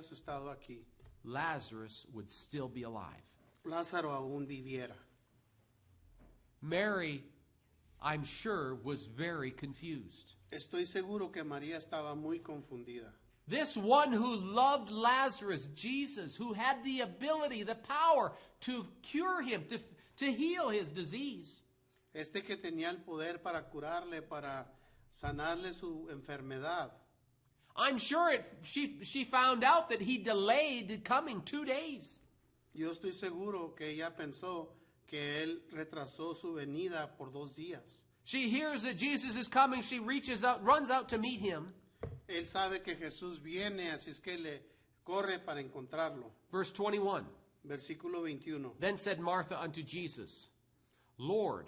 hubieras estado aquí, Lazarus would still be alive. Lázaro aún viviera. Mary, I'm sure, was very confused. Estoy seguro que María estaba muy confundida. This one who loved Lazarus, Jesus, who had the ability, the power to cure him, to heal his disease. Este que tenía el poder para curarle, para sanarle su enfermedad. I'm sure she found out that he delayed coming 2 days. Yo estoy seguro que ella pensó que él retrasó su venida por 2 días. She hears that Jesus is coming. She reaches out, runs out to meet him. Él sabe que Jesús viene, así es que le corre para encontrarlo. Verse 21. Versículo 21. Then said Martha unto Jesus, Lord,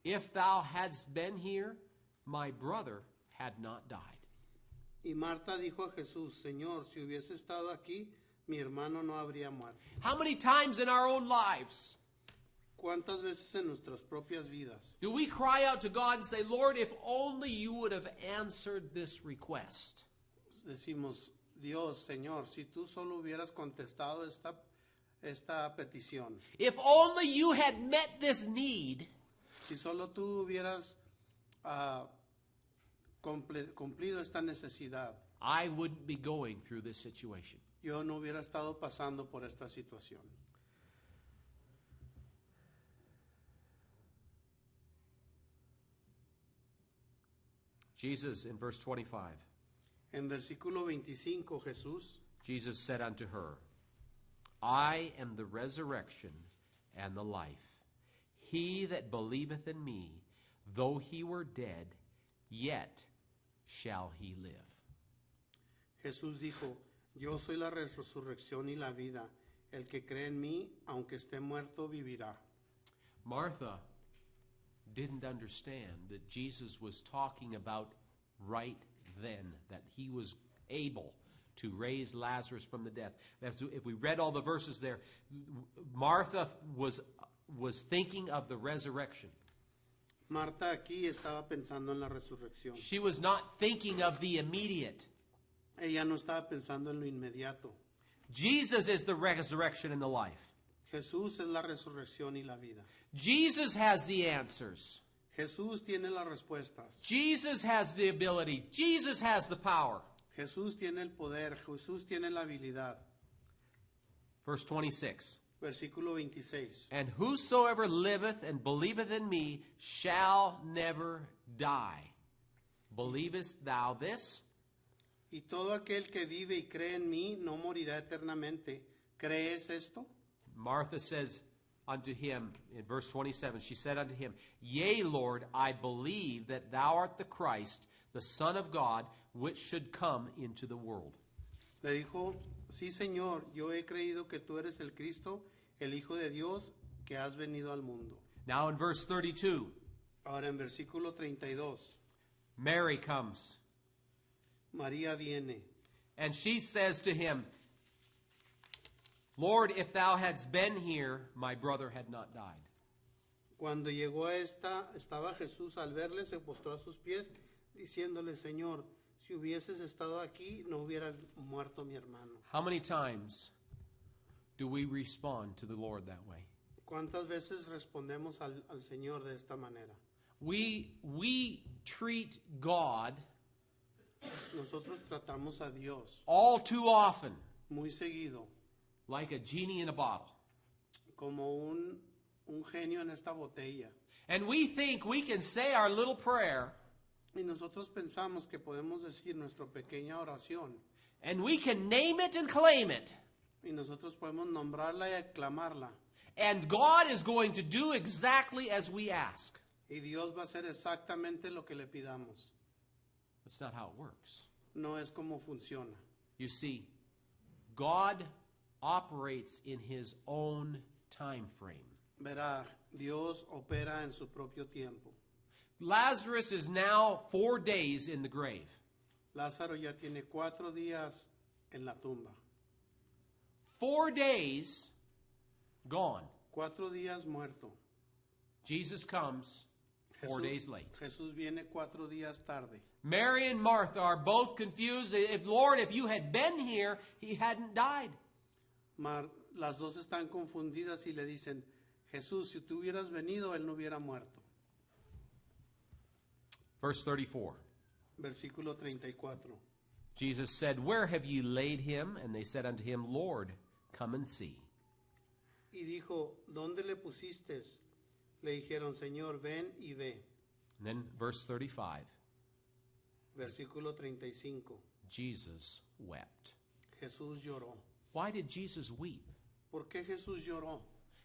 if thou hadst been here, my brother had not died. Y Marta dijo a Jesús, Señor, si hubiese estado aquí, mi hermano no habría muerto. How many times in our own lives ¿Cuántas veces en nuestras propias vidas do we cry out to God and say, Lord, if only you would have answered this request? decimos, Dios, Señor, si tú solo hubieras contestado esta petición, If only you had met this need, si solo tú hubieras cumplido esta necesidad, I wouldn't be going through this situation. yo no hubiera estado pasando por esta situación. Jesus, in verse 25, En versículo 25, Jesús, Jesus said unto her, I am the resurrection and the life. He that believeth in me, though he were dead, yet shall he live. Jesús dijo, yo soy la resurrección y la vida. El que cree en mí, aunque esté muerto, vivirá. Martha didn't understand that Jesus was talking about right then, that he was able to raise Lazarus from the death. If we read all the verses there, Martha was thinking of the resurrection. Marta aquí estaba pensando en la resurrección. She was not thinking of the immediate. Ella no estaba pensando en lo inmediato. Jesus is the resurrection and the life. Jesús es la resurrección y la vida. Jesus has the answers. Jesús tiene las respuestas. Jesus has the ability. Jesus has the power. Jesús tiene el poder. Jesús tiene la habilidad. Verse 26. Versículo 26. And whosoever liveth and believeth in me shall never die. Believest thou this? Y todo aquel que vive y cree en mí no morirá eternamente. ¿Crees esto? Martha says unto him, in verse 27, she said unto him, Yea, Lord, I believe that thou art the Christ, the Son of God, which should come into the world. Le dijo, sí, Señor, yo he creído que tú eres el Cristo, el Hijo de Dios, que has venido al mundo. Now in verse 32, Ahora en versículo 32, Mary comes, María viene and she says to him, Lord, if thou hadst been here, my brother had not died. Cuando llegó a esta, estaba Jesús al verle, se postró a sus pies, diciéndole, Señor, si hubieses estado aquí, no hubiera muerto mi hermano. How many times do we respond to the Lord that way? ¿Cuántas veces respondemos al Señor de esta manera? We treat God Nosotros tratamos a Dios all too often muy seguido like a genie in a bottle. como un genio en esta botella. And we think we can say our little prayer Y nosotros pensamos que podemos decir nuestra pequeña oración. and we can name it and claim it. Y nosotros podemos nombrarla y aclamarla. And God is going to do exactly as we ask. Y Dios va a hacer exactamente lo que le pidamos. That's not how it works. No es como funciona. You see, God operates in his own time frame. Verá, Dios opera en su propio tiempo. Lazarus is now 4 days in the grave. Lázaro ya tiene 4 días en la tumba. 4 days gone. 4 días muerto. Jesus comes. 4 days late. Jesús viene 4 días tarde. Mary and Martha are both confused. Lord, if you had been here, he hadn't died. Las dos están confundidas y le dicen, Jesús, si tú hubieras venido, él no hubiera muerto. Verse 34. Versículo 34. Jesus said, Where have you laid him? And they said unto him, Lord, come and see. Y dijo, ¿dónde le pusiste? Le dijeron, Señor, ven y ve. And then verse 35. Versículo 35. Jesus wept. Jesús lloró. Why did Jesus weep? ¿Por qué Jesús lloró?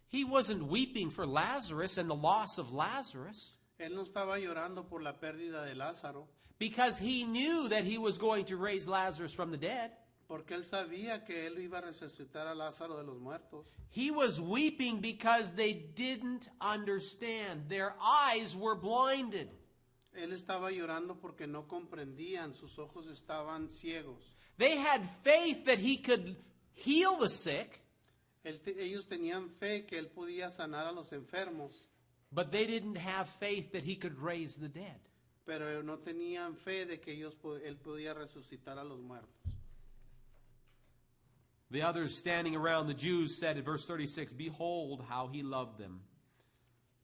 He wasn't weeping for Lazarus and the loss of Lazarus, Él no estaba llorando por la pérdida de Lázaro, because he knew that he was going to raise Lazarus from the dead. porque él sabía que él iba a resucitar a Lázaro de los muertos. He was weeping because they didn't understand. Their eyes were blinded. Él estaba llorando porque no comprendían, sus ojos estaban ciegos. They had faith that he could heal the sick, Ellos tenían fe que él podía sanar a los enfermos, but they didn't have faith that he could raise the dead. pero no tenían fe de que él podía resucitar a los muertos. The others standing around, the Jews, said in verse 36, Behold how he loved them.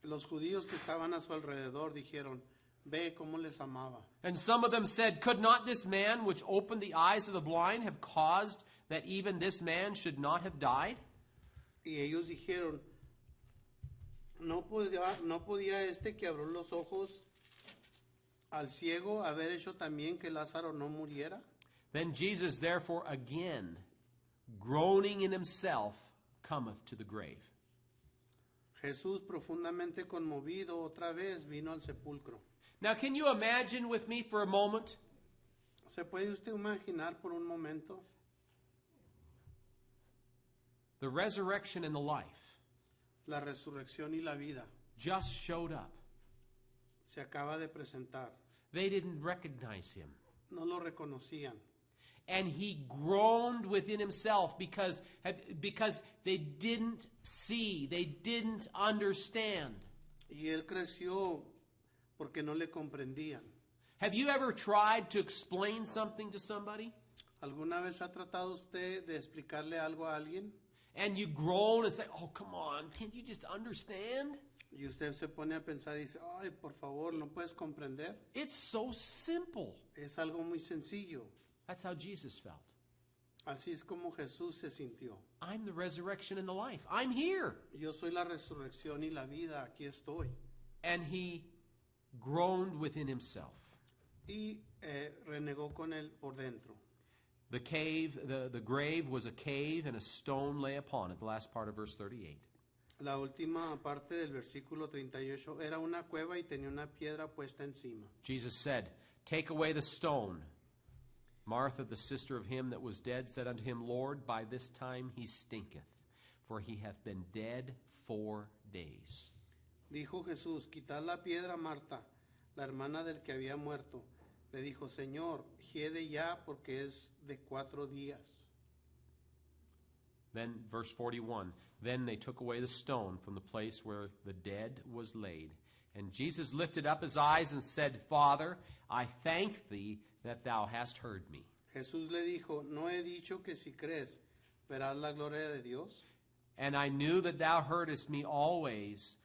Los judíos que estaban a su alrededor dijeron, ve cómo les amaba. And some of them said, Could not this man which opened the eyes of the blind have caused that even this man should not have died? Y ellos dijeron, no podía este que abrió los ojos al ciego haber hecho también que Lázaro no muriera. Then Jesus, therefore, again, groaning in himself, cometh to the grave. Jesús, profundamente conmovido, otra vez vino al sepulcro. Now, can you imagine with me for a moment? ¿Se puede usted imaginar por un momento The resurrection and the life la resurrección y la vida? just showed up. Se acaba de presentar. They didn't recognize him. No lo reconocían. And he groaned within himself because they didn't see, they didn't understand. Y él creció porque no le comprendían. Have you ever tried to explain something to somebody? ¿Alguna vez ha tratado usted de explicarle algo a alguien? And you groan and say, oh, come on, can't you just understand? Y usted se pone a pensar y dice, ay, por favor, ¿no puedes comprender? It's so simple. Es algo muy sencillo. That's how Jesus felt. Así es como Jesús se sintió. I'm the resurrection and the life. I'm here. Yo soy la resurrección y la vida, aquí estoy. And he groaned within himself. Y renegó con él por dentro. The cave, the grave was a cave and a stone lay upon it. The last part of verse 38. La última parte del versículo 38 era una cueva y tenía una piedra puesta encima. Jesus said, Take away the stone. Martha, the sister of him that was dead, said unto him, Lord, by this time he stinketh, for he hath been dead 4 days. Dijo Jesús, quitad la piedra, Marta, la hermana del que había muerto. Le dijo, Señor, hiede ya porque es de 4 días. Then, verse 41, Then they took away the stone from the place where the dead was laid. And Jesus lifted up his eyes and said, Father, I thank thee that thou hast heard me. Jesús le dijo, no he dicho que si crees, verás la gloria de Dios. And I knew that thou heardest me always,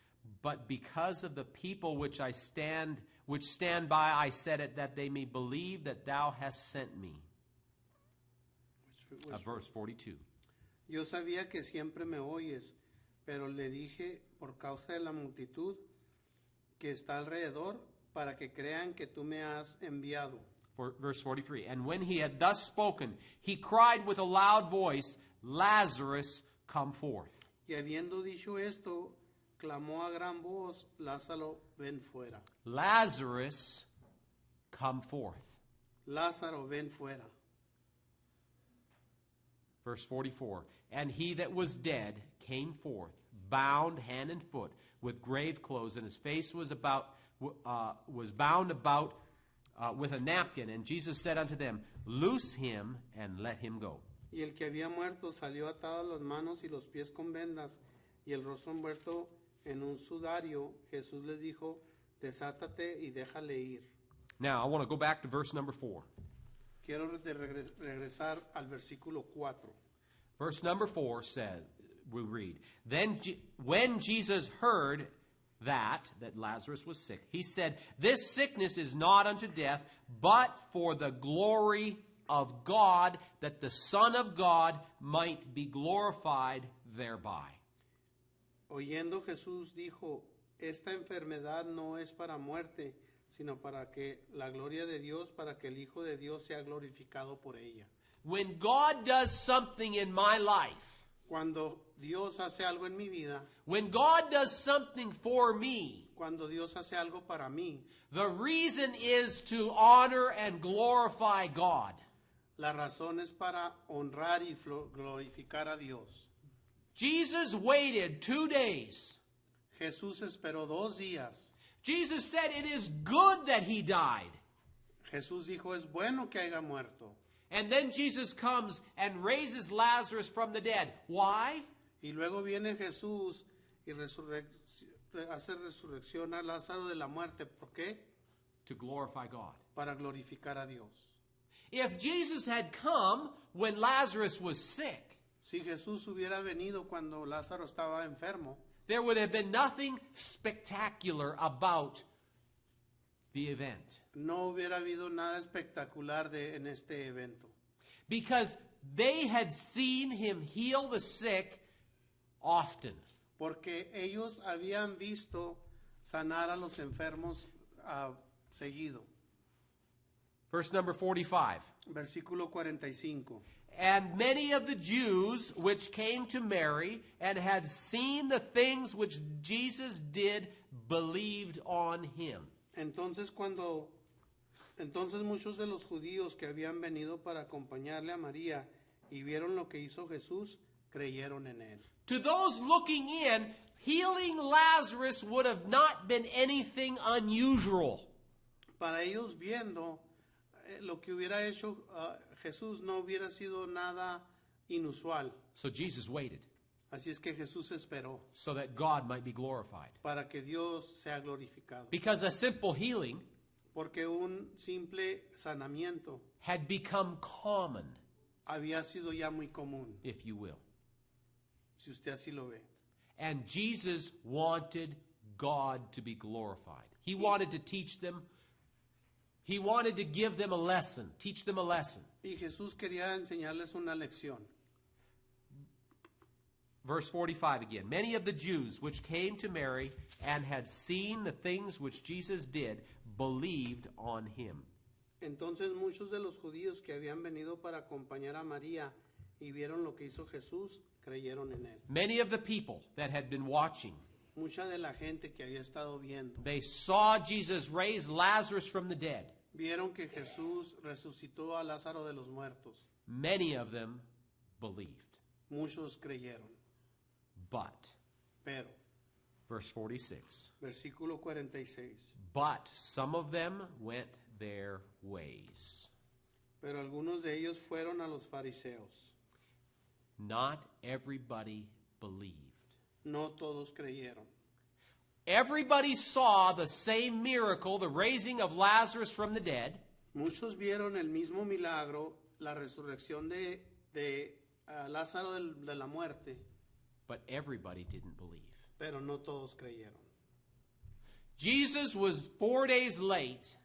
but because of the people which stand by, I said it, that they may believe that thou hast sent me. Verse 42. Yo sabía que siempre me oyes, pero le dije por causa de la multitud que está alrededor, para que crean que tú me has enviado. Verse 43. And when he had thus spoken, he cried with a loud voice, Lazarus, come forth. Y habiendo dicho esto, clamó a gran voz, Lázaro, ven fuera. Lazarus, come forth. Lázaro, ven fuera. Verse 44. And he that was dead came forth, bound hand and foot, with grave clothes, and his face was bound about with a napkin. And Jesus said unto them, Loose him and let him go. Y el que había muerto salió atado las manos y los pies con vendas, y el rostro envuelto en un sudario. Jesús les dijo, desátate y déjale ir. Now, I want to go back to verse number 4. Quiero regresar al versículo 4. Verse number 4 says, we read, Then when Jesus heard that Lazarus was sick, he said, This sickness is not unto death, but for the glory of God, that the Son of God might be glorified thereby. Oyendo Jesús dijo, Esta enfermedad no es para muerte, sino para que la gloria de Dios, para que el Hijo de Dios sea glorificado por ella. When God does something in my life, Cuando Dios hace algo en mi vida, when God does something for me, cuando Dios hace algo para mí, the reason is to honor and glorify God. la razón es para honrar y glorificar a Dios. Jesus waited 2 days. Jesús esperó 2 días. Jesus said it is good that he died. Jesús dijo, es bueno que haya muerto. And then Jesus comes and raises Lazarus from the dead. Why? Y luego viene Jesús y hace resurrección a Lázaro de la muerte. ¿Por qué? To glorify God. Para glorificar a Dios. If Jesus had come when Lazarus was sick, Si Jesús hubiera venido cuando Lázaro estaba enfermo, there would have been nothing spectacular about the event. no hubiera habido nada espectacular en este evento. Because they had seen him heal the sick often. Porque ellos habían visto sanar a los enfermos seguido. Verse number 45. Versículo 45. And many of the Jews which came to Mary and had seen the things which Jesus did believed on him. Entonces muchos de los judíos que habían venido para acompañarle a María y vieron lo que hizo Jesús, creyeron en él. To those looking in, healing Lazarus would have not been anything unusual. Para ellos viendo lo que hubiera hecho Jesús no hubiera sido nada inusual. So Jesus waited Así es que Jesús esperó so that God might be glorified. para que Dios sea glorificado. Because a simple healing Porque un simple sanamiento had become common, había sido ya muy común, if you will. si usted así lo ve. And Jesus wanted God to be glorified. He wanted to teach them. He wanted to give them a lesson, teach them a lesson. Y Jesús quería enseñarles una lección. Verse 45 again. Many of the Jews which came to Mary and had seen the things which Jesus did believed on him. Entonces muchos de los judíos que habían venido para acompañar a María y vieron lo que hizo Jesús, creyeron en él. Many of the people that had been watching, Mucha de la gente que había estado viendo, they saw Jesus raise Lazarus from the dead. vieron que Jesús resucitó a Lázaro de los muertos. Many of them believed. Muchos creyeron. But, Pero, verse 46, versículo 46. but some of them went their ways. Pero algunos de ellos fueron a los fariseos. Not everybody believed. No todos creyeron. Everybody saw the same miracle, the raising of Lazarus from the dead. Muchos vieron el mismo milagro, la resurrección de Lázaro de la muerte, But everybody didn't believe. pero no todos creyeron. Jesus was 4 days late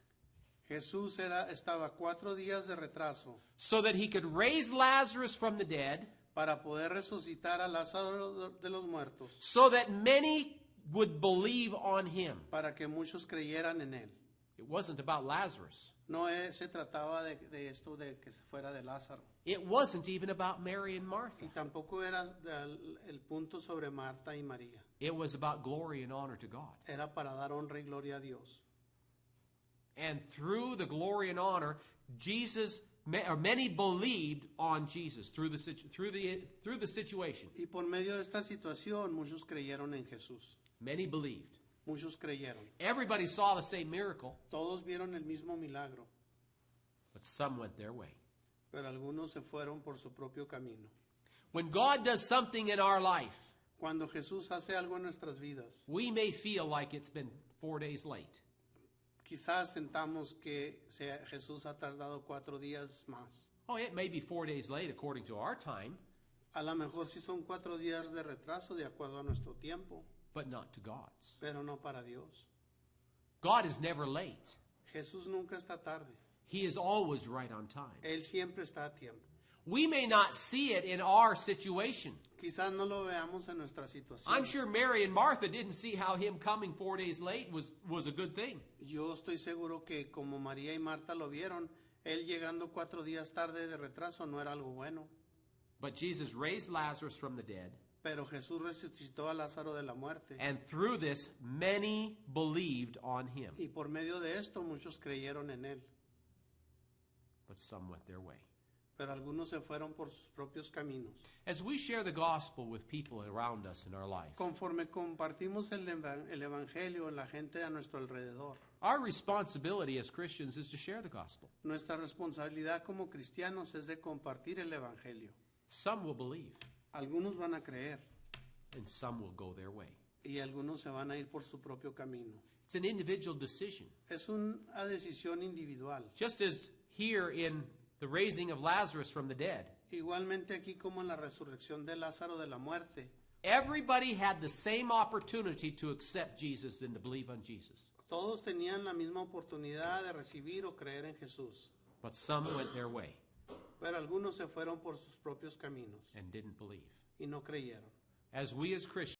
Jesús estaba 4 días de retraso so that he could raise Lazarus from the dead, para poder resucitar a Lázaro de los muertos, so that many would believe on him. para que muchos creyeran en él. It wasn't about Lazarus. No se trataba de esto de que se fuera de Lázaro. It wasn't even about Mary and Martha. Y tampoco era el punto sobre Marta y María. It was about glory and honor to God. Era para dar honra y gloria a Dios. And through the glory and honor, many believed on Jesus through the situation. Y por medio de esta situación, muchos creyeron en Jesús. Many believed. Muchos creyeron. Everybody saw the same miracle, Todos vieron el mismo milagro, but some went their way. pero algunos se fueron por su propio camino. When God does something in our life, Cuando Jesús hace algo en nuestras vidas, we may feel like it's been 4 days late. Quizás sentamos que Jesús ha tardado 4 días más. Oh, it may be 4 days late according to our time, A lo mejor sí son 4 días de retraso de acuerdo a nuestro tiempo, but not to God's. pero no para Dios. God is never late. Jesús nunca está tarde. He is always right on time. Él siempre está a tiempo. We may not see it in our situation. Quizás no lo veamos en nuestra situación. I'm sure Mary and Martha didn't see how him coming 4 days late was a good thing. Yo estoy seguro que como María y Marta lo vieron, él llegando 4 días tarde de retraso no era algo bueno. But Jesus raised Lazarus from the dead, Pero Jesús resucitó a Lázaro de la muerte. and through this, many believed on him. Y por medio de esto muchos creyeron en él. But some went their way. Pero algunos se fueron por sus propios caminos. As we share the gospel with people around us in our life, Conforme compartimos el evangelio en la gente a nuestro alrededor, our responsibility as Christians is to share the gospel. nuestra responsabilidad como cristianos es de compartir el evangelio. Some will believe, Algunos van a creer and some will go their way. y algunos se van a ir por su propio camino. It's an individual decision. Es una decisión individual. Just as here in the raising of Lazarus from the dead, Igualmente aquí como en la resurrección de Lázaro de la muerte, everybody had the same opportunity to accept Jesus and to believe on Jesus. todos tenían la misma oportunidad de recibir o creer en Jesús, But some went their way pero algunos se fueron por sus propios caminos and didn't believe. y no creyeron. As we as Christians